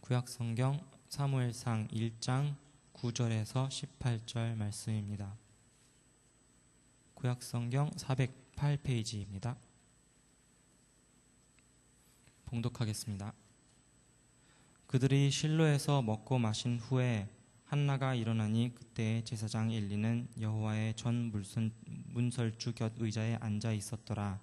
구약성경 사무엘상 1장 9절에서 18절 말씀입니다. 구약성경 408페이지입니다. 봉독하겠습니다. 그들이 실로에서 먹고 마신 후에 한나가 일어나니 그때 제사장 엘리는 여호와의 전 문설주 곁 의자에 앉아 있었더라.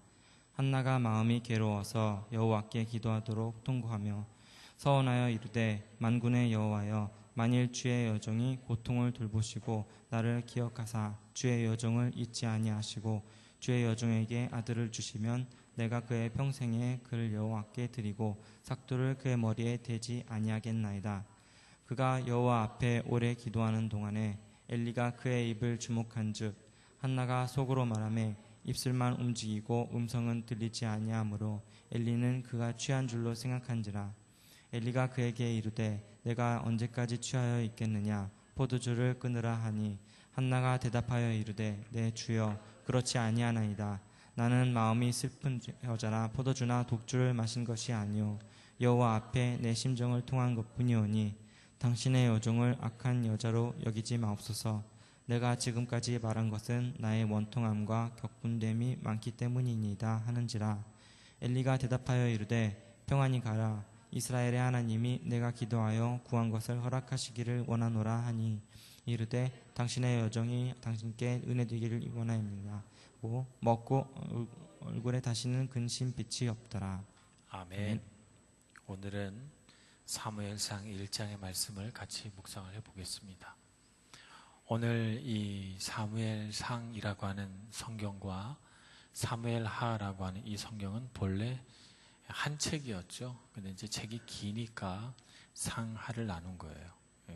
한나가 마음이 괴로워서 여호와께 기도하도록 통곡하며 서원하여 이르되 만군의 여호와여, 만일 주의 여종이 고통을 돌보시고 나를 기억하사 주의 여종을 잊지 아니하시고 주의 여종에게 아들을 주시면 내가 그의 평생에 그를 여호와께 드리고 삭도를 그의 머리에 대지 아니하겠나이다. 그가 여호와 앞에 오래 기도하는 동안에 엘리가 그의 입을 주목한즉 한나가 속으로 말하매 입술만 움직이고 음성은 들리지 아니하므로 엘리는 그가 취한 줄로 생각한지라. 엘리가 그에게 이르되 내가 언제까지 취하여 있겠느냐, 포도주를 끊으라 하니 한나가 대답하여 이르되 내 주여, 그렇지 아니하나이다. 나는 마음이 슬픈 여자라 포도주나 독주를 마신 것이 아니오 여호와 앞에 내 심정을 통한 것뿐이오니 당신의 여종을 악한 여자로 여기지 마옵소서. 내가 지금까지 말한 것은 나의 원통함과 격분됨이 많기 때문이니이다 하는지라. 엘리가 대답하여 이르되 평안히 가라. 이스라엘의 하나님이 내가 기도하여 구한 것을 허락하시기를 원하노라 하니 이르되 당신의 여종이 당신께 은혜되기를 원하옵니다. 먹고 얼굴에 다시는 근심 빛이 없더라. 아멘. 오늘은 사무엘상 1장의 말씀을 같이 묵상을 해보겠습니다. 오늘 이 사무엘상이라고 하는 성경과 사무엘하라고 하는 이 성경은 본래 한 책이었죠. 근데 이제 책이 기니까 상하를 나눈 거예요.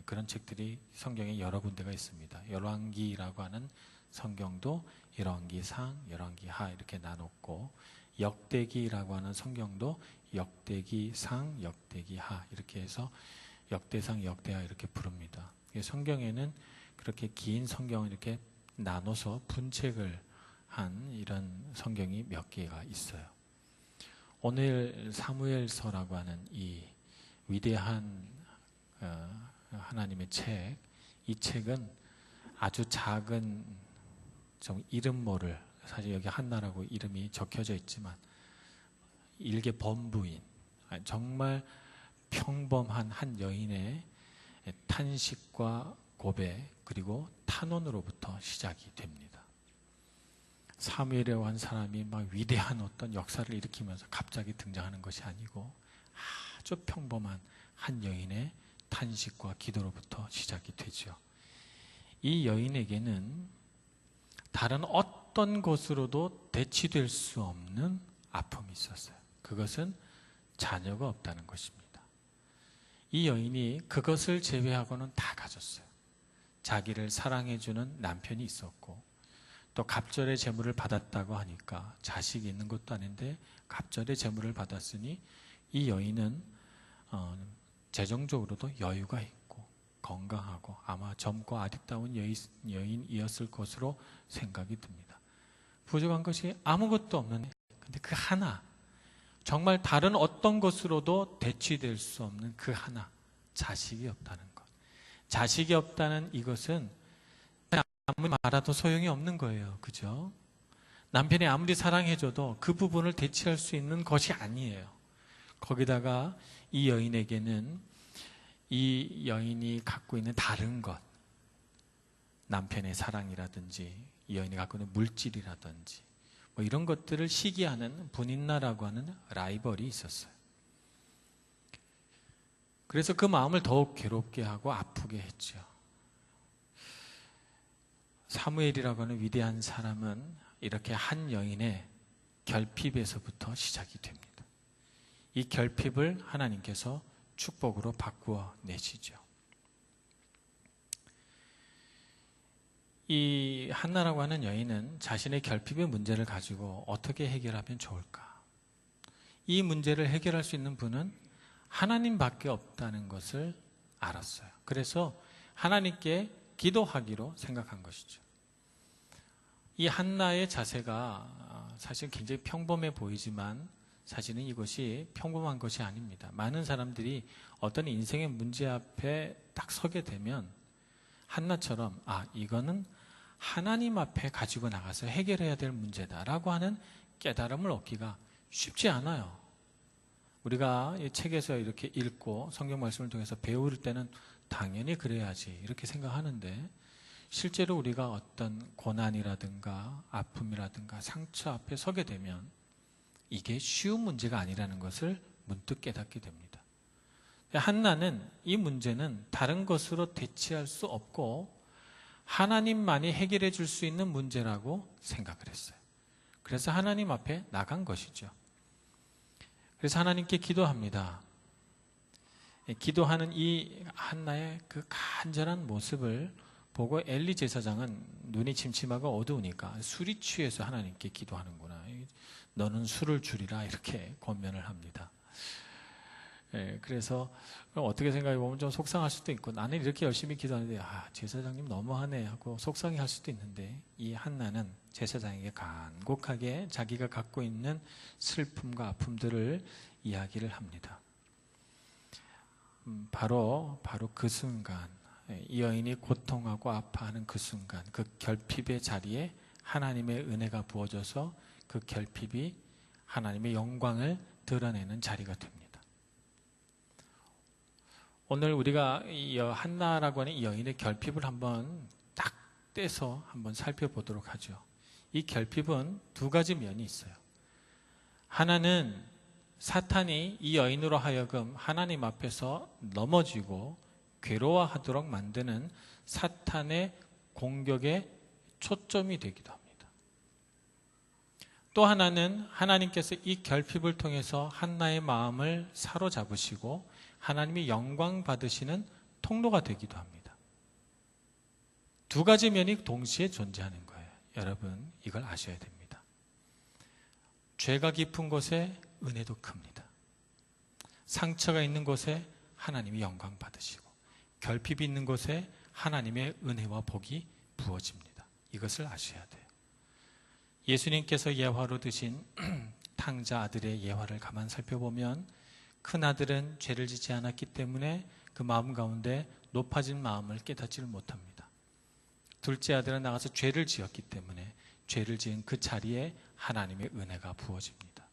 그런 책들이 성경에 여러 군데가 있습니다. 열왕기라고 하는 성경도 열왕기상, 열왕기하 이렇게 나눴고, 역대기라고 하는 성경도 역대기상, 역대기하 이렇게 해서 역대상, 역대하 이렇게 부릅니다. 성경에는 그렇게 긴 성경을 이렇게 나눠서 분책을 한 이런 성경이 몇 개가 있어요. 오늘 사무엘서라고 하는 이 위대한 하나님의 책, 이 책은 아주 작은 좀 이름 모를, 사실 여기 한나라고 이름이 적혀져 있지만 일개 범부인, 정말 평범한 한 여인의 탄식과 고백 그리고 탄원으로부터 시작이 됩니다. 사무엘이라고 한 사람이 막 위대한 어떤 역사를 일으키면서 갑자기 등장하는 것이 아니고 아주 평범한 한 여인의 탄식과 기도로부터 시작이 되죠. 이 여인에게는 다른 어떤 것으로도 대치될 수 없는 아픔이 있었어요. 그것은 자녀가 없다는 것입니다. 이 여인이 그것을 제외하고는 다 가졌어요. 자기를 사랑해주는 남편이 있었고, 또 갑절의 제물을 받았다고 하니까 자식이 있는 것도 아닌데 갑절의 제물을 받았으니 이 여인은 재정적으로도 여유가 있고 건강하고 아마 젊고 아리따운 여인이었을 것으로 생각이 듭니다. 부족한 것이 아무것도 없는데, 근데 그 하나, 정말 다른 어떤 것으로도 대치될 수 없는 그 하나, 자식이 없다는 것. 자식이 없다는 이것은 아무리 말아도 소용이 없는 거예요. 그죠? 남편이 아무리 사랑해줘도 그 부분을 대체할 수 있는 것이 아니에요. 거기다가 이 여인에게는 이 여인이 갖고 있는 다른 것, 남편의 사랑이라든지 이 여인이 갖고 있는 물질이라든지 뭐 이런 것들을 시기하는 분인나라고 하는 라이벌이 있었어요. 그래서 그 마음을 더욱 괴롭게 하고 아프게 했죠. 사무엘이라고 하는 위대한 사람은 이렇게 한 여인의 결핍에서부터 시작이 됩니다. 이 결핍을 하나님께서 축복으로 바꾸어 내시죠. 이 한나라고 하는 여인은 자신의 결핍의 문제를 가지고 어떻게 해결하면 좋을까? 이 문제를 해결할 수 있는 분은 하나님밖에 없다는 것을 알았어요. 그래서 하나님께 기도하기로 생각한 것이죠. 이 한나의 자세가 사실 굉장히 평범해 보이지만 사실은 이것이 평범한 것이 아닙니다. 많은 사람들이 어떤 인생의 문제 앞에 딱 서게 되면 한나처럼 이거는 하나님 앞에 가지고 나가서 해결해야 될 문제다라고 하는 깨달음을 얻기가 쉽지 않아요. 우리가 이 책에서 이렇게 읽고 성경 말씀을 통해서 배울 때는 당연히 그래야지 이렇게 생각하는데, 실제로 우리가 어떤 고난이라든가 아픔이라든가 상처 앞에 서게 되면 이게 쉬운 문제가 아니라는 것을 문득 깨닫게 됩니다. 한나는 이 문제는 다른 것으로 대체할 수 없고 하나님만이 해결해 줄 수 있는 문제라고 생각을 했어요. 그래서 하나님 앞에 나간 것이죠. 그래서 하나님께 기도합니다. 기도하는 이 한나의 그 간절한 모습을 보고 엘리 제사장은 눈이 침침하고 어두우니까 술이 취해서 하나님께 기도하는구나, 너는 술을 줄이라, 이렇게 권면을 합니다. 그래서 어떻게 생각해 보면 좀 속상할 수도 있고, 나는 이렇게 열심히 기도하는데 제사장님 너무하네 하고 속상해 할 수도 있는데, 이 한나는 제사장에게 간곡하게 자기가 갖고 있는 슬픔과 아픔들을 이야기를 합니다. 바로 그 순간, 이 여인이 고통하고 아파하는 그 순간, 그 결핍의 자리에 하나님의 은혜가 부어져서 그 결핍이 하나님의 영광을 드러내는 자리가 됩니다. 오늘 우리가 이 한나라고 하는 이 여인의 결핍을 한번 딱 떼서 한번 살펴보도록 하죠. 이 결핍은 두 가지 면이 있어요. 하나는 사탄이 이 여인으로 하여금 하나님 앞에서 넘어지고 괴로워하도록 만드는 사탄의 공격의 초점이 되기도 합니다. 또 하나는 하나님께서 이 결핍을 통해서 한나의 마음을 사로잡으시고 하나님이 영광 받으시는 통로가 되기도 합니다. 두 가지 면이 동시에 존재하는 거예요. 여러분, 이걸 아셔야 됩니다. 죄가 깊은 곳에 은혜도 큽니다. 상처가 있는 곳에 하나님이 영광 받으시고, 결핍이 있는 곳에 하나님의 은혜와 복이 부어집니다. 이것을 아셔야 돼요. 예수님께서 예화로 드신 탕자 아들의 예화를 가만 살펴보면, 큰 아들은 죄를 짓지 않았기 때문에 그 마음 가운데 높아진 마음을 깨닫지를 못합니다. 둘째 아들은 나가서 죄를 지었기 때문에 죄를 지은 그 자리에 하나님의 은혜가 부어집니다.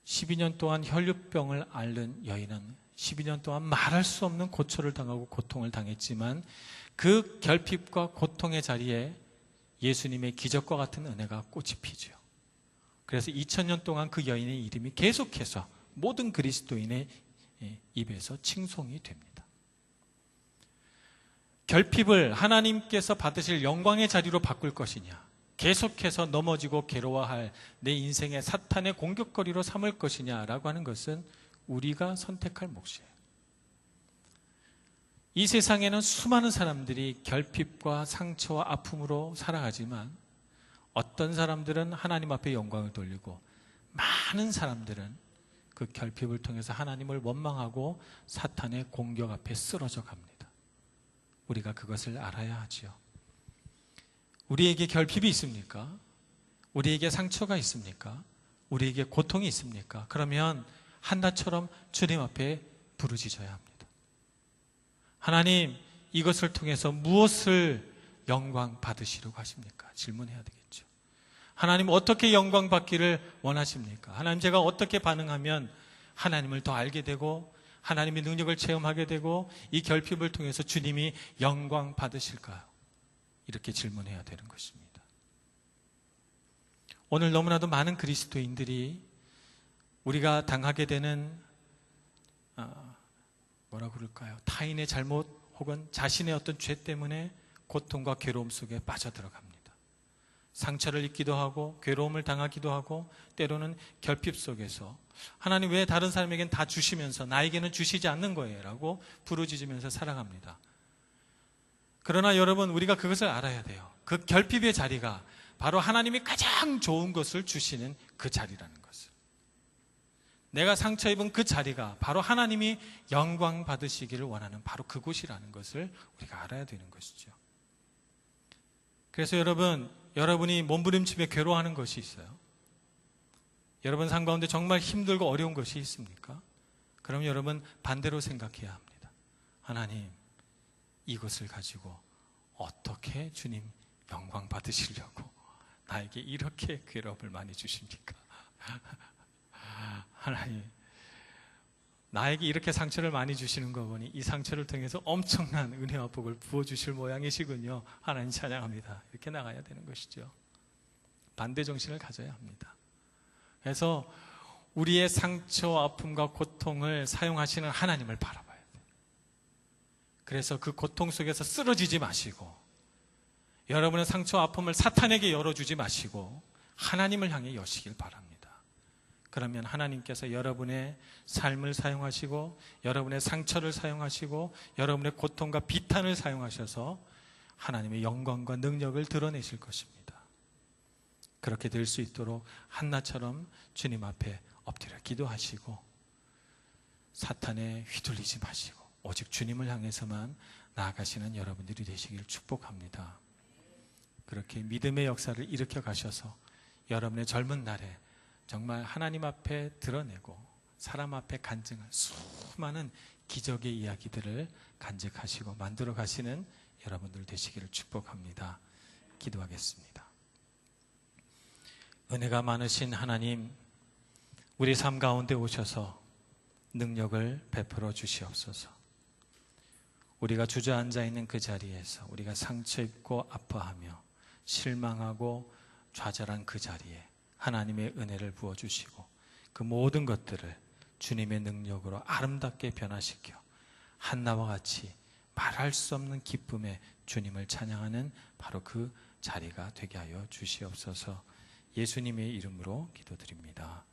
12년 동안 혈류병을 앓는 여인은 12년 동안 말할 수 없는 고초를 당하고 고통을 당했지만, 그 결핍과 고통의 자리에 예수님의 기적과 같은 은혜가 꽃이 피죠. 그래서 2000년 동안 그 여인의 이름이 계속해서 모든 그리스도인의 입에서 칭송이 됩니다. 결핍을 하나님께서 받으실 영광의 자리로 바꿀 것이냐, 계속해서 넘어지고 괴로워할 내 인생의 사탄의 공격거리로 삼을 것이냐라고 하는 것은 우리가 선택할 몫이에요. 이 세상에는 수많은 사람들이 결핍과 상처와 아픔으로 살아가지만, 어떤 사람들은 하나님 앞에 영광을 돌리고, 많은 사람들은 그 결핍을 통해서 하나님을 원망하고 사탄의 공격 앞에 쓰러져 갑니다. 우리가 그것을 알아야 하지요. 우리에게 결핍이 있습니까? 우리에게 상처가 있습니까? 우리에게 고통이 있습니까? 그러면 한나처럼 주님 앞에 부르짖어야 합니다. 하나님, 이것을 통해서 무엇을 영광 받으시려고 하십니까? 질문해야 되겠죠. 하나님, 어떻게 영광 받기를 원하십니까? 하나님, 제가 어떻게 반응하면 하나님을 더 알게 되고 하나님의 능력을 체험하게 되고 이 결핍을 통해서 주님이 영광 받으실까요? 이렇게 질문해야 되는 것입니다. 오늘 너무나도 많은 그리스도인들이 우리가 당하게 되는 뭐라 그럴까요? 타인의 잘못 혹은 자신의 어떤 죄 때문에 고통과 괴로움 속에 빠져들어갑니다. 상처를 입기도 하고 괴로움을 당하기도 하고, 때로는 결핍 속에서 하나님, 왜 다른 사람에게는 다 주시면서 나에게는 주시지 않는 거예요? 라고 부르짖으면서 살아갑니다. 그러나 여러분, 우리가 그것을 알아야 돼요. 그 결핍의 자리가 바로 하나님이 가장 좋은 것을 주시는 그 자리라는 것을. 내가 상처 입은 그 자리가 바로 하나님이 영광 받으시기를 원하는 바로 그곳이라는 것을 우리가 알아야 되는 것이죠. 그래서 여러분, 여러분이 몸부림치며 괴로워하는 것이 있어요. 여러분 삶 가운데 정말 힘들고 어려운 것이 있습니까? 그럼 여러분 반대로 생각해야 합니다. 하나님, 이것을 가지고 어떻게 주님 영광 받으시려고 나에게 이렇게 괴로움을 많이 주십니까? 하나님, 나에게 이렇게 상처를 많이 주시는 거 보니 이 상처를 통해서 엄청난 은혜와 복을 부어주실 모양이시군요. 하나님 찬양합니다. 이렇게 나가야 되는 것이죠. 반대 정신을 가져야 합니다. 그래서 우리의 상처와 아픔과 고통을 사용하시는 하나님을 바라봐야 돼요. 그래서 그 고통 속에서 쓰러지지 마시고, 여러분의 상처와 아픔을 사탄에게 열어주지 마시고 하나님을 향해 여시길 바랍니다. 그러면 하나님께서 여러분의 삶을 사용하시고, 여러분의 상처를 사용하시고, 여러분의 고통과 비탄을 사용하셔서 하나님의 영광과 능력을 드러내실 것입니다. 그렇게 될 수 있도록 한나처럼 주님 앞에 엎드려 기도하시고, 사탄에 휘둘리지 마시고 오직 주님을 향해서만 나아가시는 여러분들이 되시길 축복합니다. 그렇게 믿음의 역사를 일으켜 가셔서 여러분의 젊은 날에 정말 하나님 앞에 드러내고 사람 앞에 간증할 수많은 기적의 이야기들을 간직하시고 만들어 가시는 여러분들 되시기를 축복합니다. 기도하겠습니다. 은혜가 많으신 하나님, 우리 삶 가운데 오셔서 능력을 베풀어 주시옵소서. 우리가 주저앉아 있는 그 자리에서 우리가 상처 입고 아파하며 실망하고 좌절한 그 자리에 하나님의 은혜를 부어주시고 그 모든 것들을 주님의 능력으로 아름답게 변화시켜 한나와 같이 말할 수 없는 기쁨에 주님을 찬양하는 바로 그 자리가 되게 하여 주시옵소서. 예수님의 이름으로 기도드립니다.